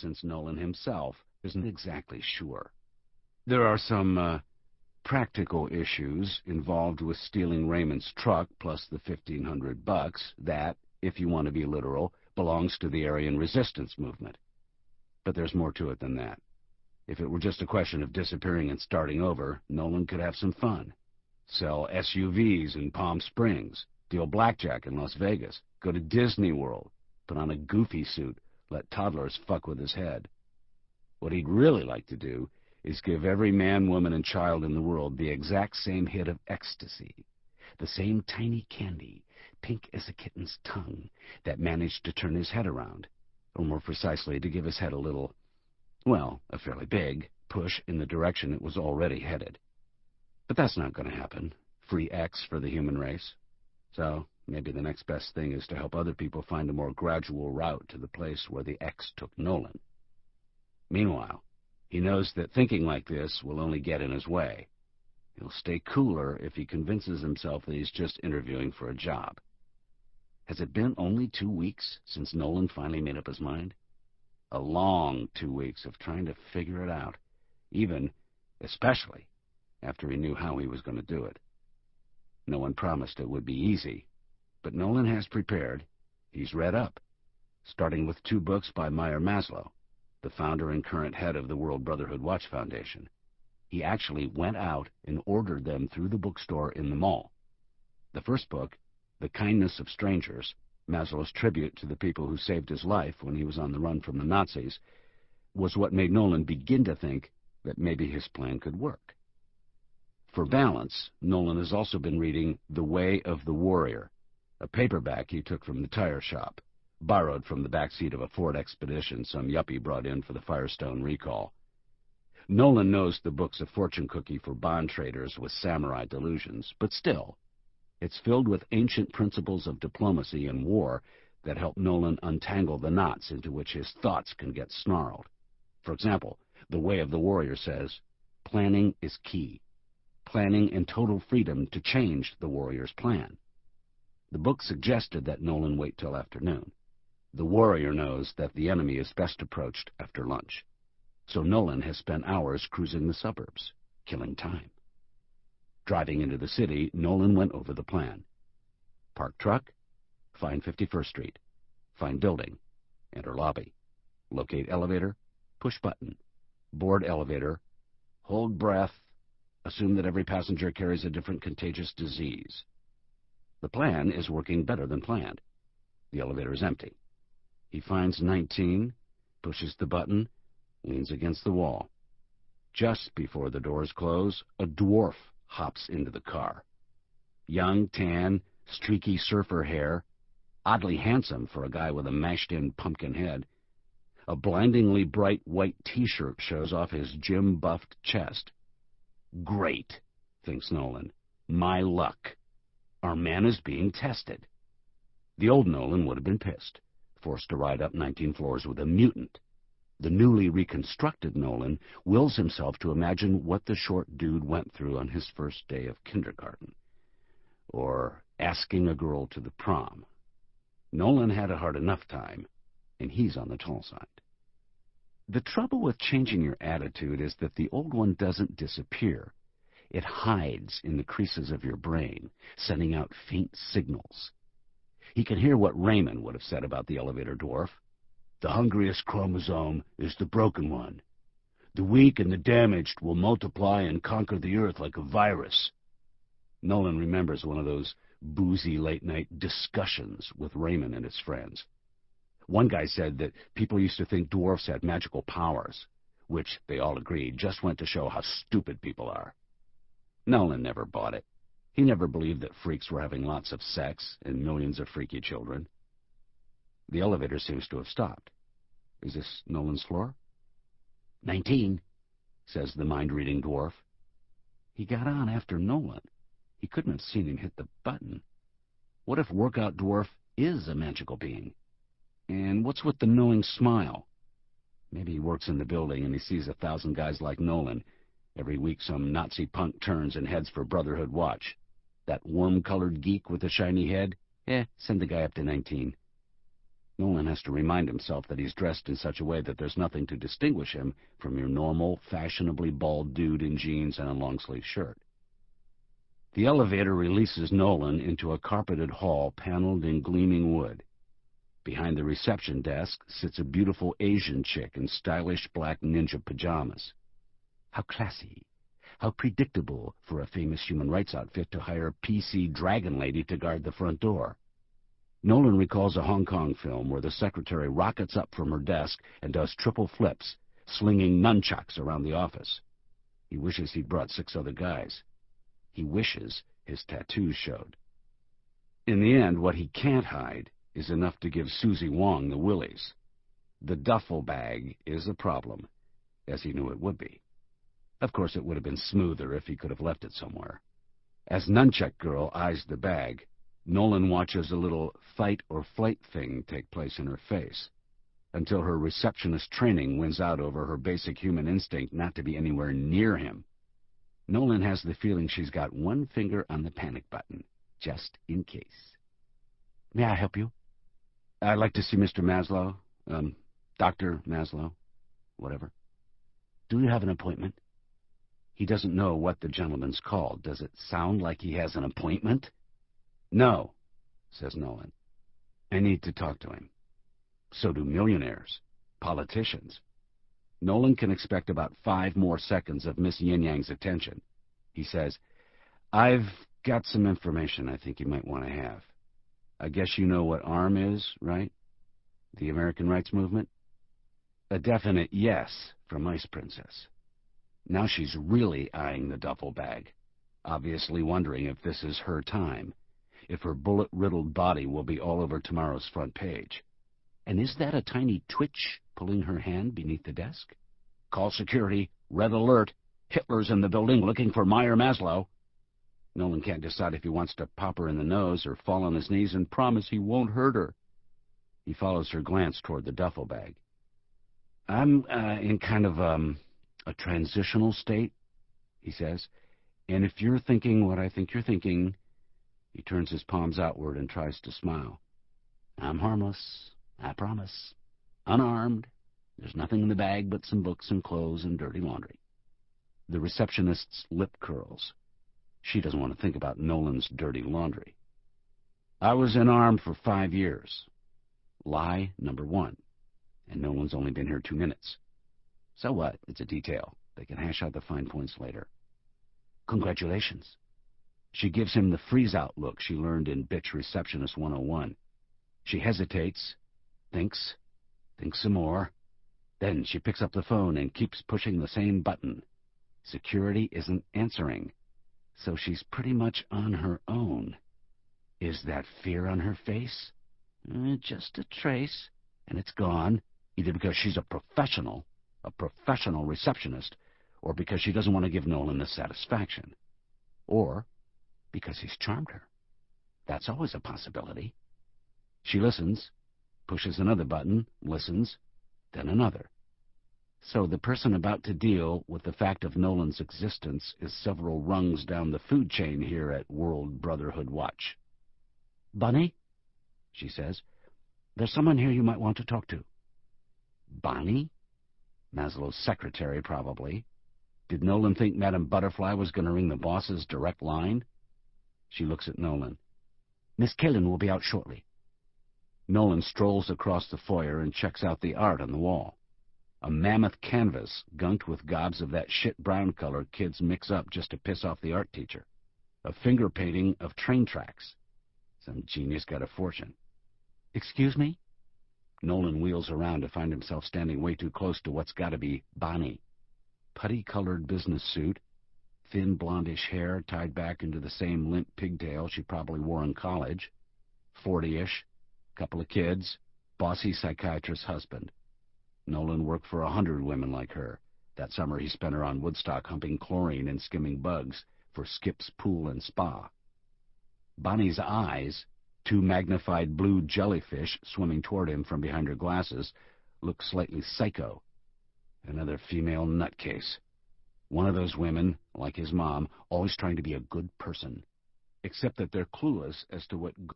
since Nolan himself isn't exactly sure. There are some practical issues involved with stealing Raymond's truck plus the $1,500 that, if you want to be literal, belongs to the Aryan resistance movement. But there's more to it than that. If it were just a question of disappearing and starting over, Nolan could have some fun. Sell SUVs in Palm Springs, deal blackjack in Las Vegas, go to Disney World, put on a goofy suit, let toddlers fuck with his head. What he'd really like to do is give every man, woman, and child in the world the exact same hit of ecstasy, the same tiny candy, pink as a kitten's tongue, that managed to turn his head around, or more precisely, to give his head a little, well, a fairly big push in the direction it was already headed. But that's not going to happen. Free X for the human race. So maybe the next best thing is to help other people find a more gradual route to the place where the X took Nolan. Meanwhile, he knows that thinking like this will only get in his way. He'll stay cooler if he convinces himself that he's just interviewing for a job. Has it been only 2 weeks since Nolan finally made up his mind? A long 2 weeks of trying to figure it out, especially after he knew how he was going to do it. No one promised it would be easy, but Nolan has prepared. He's read up, starting with 2 books by Meyer Maslow, the founder and current head of the World Brotherhood Watch Foundation. He actually went out and ordered them through the bookstore in the mall. The first book, The Kindness of Strangers, Maslow's tribute to the people who saved his life when he was on the run from the Nazis, was what made Nolan begin to think that maybe his plan could work. For balance, Nolan has also been reading The Way of the Warrior, a paperback he took from the tire shop, borrowed from the backseat of a Ford Expedition some yuppie brought in for the Firestone recall. Nolan knows the book's a fortune cookie for bond traders with samurai delusions, but still, it's filled with ancient principles of diplomacy and war that help Nolan untangle the knots into which his thoughts can get snarled. For example, The Way of the Warrior says, planning is key. Planning and total freedom to change the warrior's plan. The book suggested that Nolan wait till afternoon. The warrior knows that the enemy is best approached after lunch. So Nolan has spent hours cruising the suburbs, killing time. Driving into the city, Nolan went over the plan. Park truck, find 51st Street. Find building, enter lobby. Locate elevator, push button. Board elevator, hold breath, assume that every passenger carries a different contagious disease. The plan is working better than planned. The elevator is empty. He finds 19, pushes the button, leans against the wall. Just before the doors close, a dwarf hops into the car. Young, tan, streaky surfer hair, oddly handsome for a guy with a mashed-in pumpkin head. A blindingly bright white T-shirt shows off his gym-buffed chest. Great, thinks Nolan. My luck. Our man is being tested. The old Nolan would have been pissed, forced to ride up 19 floors with a mutant. The newly reconstructed Nolan wills himself to imagine what the short dude went through on his first day of kindergarten. Or asking a girl to the prom. Nolan had a hard enough time, and he's on the tall side. The trouble with changing your attitude is that the old one doesn't disappear. It hides in the creases of your brain, sending out faint signals. He can hear what Raymond would have said about the elevator dwarf. The hungriest chromosome is the broken one. The weak and the damaged will multiply and conquer the earth like a virus. Nolan remembers one of those boozy late-night discussions with Raymond and his friends. One guy said that people used to think dwarfs had magical powers, which, they all agreed, just went to show how stupid people are. Nolan never bought it. He never believed that freaks were having lots of sex and millions of freaky children. The elevator seems to have stopped. Is this Nolan's floor? 19, says the mind-reading dwarf. He got on after Nolan. He couldn't have seen him hit the button. What if Workout Dwarf is a magical being? And what's with the knowing smile? Maybe he works in the building and he sees 1,000 guys like Nolan. Every week some Nazi punk turns and heads for Brotherhood Watch. That worm-colored geek with the shiny head? Send the guy up to 19. Nolan has to remind himself that he's dressed in such a way that there's nothing to distinguish him from your normal, fashionably bald dude in jeans and a long-sleeve shirt. The elevator releases Nolan into a carpeted hall paneled in gleaming wood. Behind the reception desk sits a beautiful Asian chick in stylish black ninja pajamas. How classy, how predictable for a famous human rights outfit to hire a PC dragon lady to guard the front door. Nolan recalls a Hong Kong film where the secretary rockets up from her desk and does triple flips, slinging nunchucks around the office. He wishes he'd brought 6 other guys. He wishes his tattoos showed. In the end, what he can't hide is enough to give Susie Wong the willies. The duffel bag is a problem, as he knew it would be. Of course, it would have been smoother if he could have left it somewhere. As Nunchuck Girl eyes the bag, Nolan watches a little fight-or-flight thing take place in her face, until her receptionist training wins out over her basic human instinct not to be anywhere near him. Nolan has the feeling she's got one finger on the panic button, just in case. May I help you? I'd like to see Mr. Maslow. Dr. Maslow. Whatever. Do you have an appointment? He doesn't know what the gentleman's called. Does it sound like he has an appointment? No, says Nolan. I need to talk to him. So do millionaires, politicians. Nolan can expect about 5 more seconds of Miss Yin-Yang's attention. He says, I've got some information I think you might want to have. I guess you know what ARM is, right? The American Rights Movement? A definite yes from Ice Princess. Now she's really eyeing the duffel bag, obviously wondering if this is her time, if her bullet-riddled body will be all over tomorrow's front page. And is that a tiny twitch pulling her hand beneath the desk? Call security, red alert, Hitler's in the building looking for Meyer Maslow. Nolan can't decide if he wants to pop her in the nose or fall on his knees and promise he won't hurt her. He follows her glance toward the duffel bag. I'm in kind of a transitional state, he says, and if you're thinking what I think you're thinking, he turns his palms outward and tries to smile. I'm harmless, I promise. Unarmed. There's nothing in the bag but some books and clothes and dirty laundry. The receptionist's lip curls. She doesn't want to think about Nolan's dirty laundry. I was in ARM for 5 years. Lie number 1. And Nolan's only been here 2 minutes. So what? It's a detail. They can hash out the fine points later. Congratulations. She gives him the freeze-out look she learned in Bitch Receptionist 101. She hesitates, thinks some more. Then she picks up the phone and keeps pushing the same button. Security isn't answering, so she's pretty much on her own. Is that fear on her face? Just a trace, and it's gone, either because she's a professional receptionist, or because she doesn't want to give Nolan the satisfaction. Or because he's charmed her. That's always a possibility. She listens, pushes another button, listens, then another. So the person about to deal with the fact of Nolan's existence is several rungs down the food chain here at World Brotherhood Watch. Bunny, she says, there's someone here you might want to talk to. Bonnie? Maslow's secretary, probably. Did Nolan think Madame Butterfly was going to ring the boss's direct line? She looks at Nolan. Miss Killen will be out shortly. Nolan strolls across the foyer and checks out the art on the wall. A mammoth canvas gunked with gobs of that shit brown color kids mix up just to piss off the art teacher. A finger painting of train tracks. Some genius got a fortune. Excuse me? Nolan wheels around to find himself standing way too close to what's got to be Bonnie. Putty-colored business suit, thin blondish hair tied back into the same limp pigtail she probably wore in college, 40-ish, couple of kids, bossy psychiatrist husband. Nolan worked for 100 women like her. That summer he spent her on Woodstock humping chlorine and skimming bugs for Skip's Pool and Spa. Bonnie's eyes, 2 magnified blue jellyfish swimming toward him from behind her glasses, looked slightly psycho. Another female nutcase. One of those women, like his mom, always trying to be a good person, except that they're clueless as to what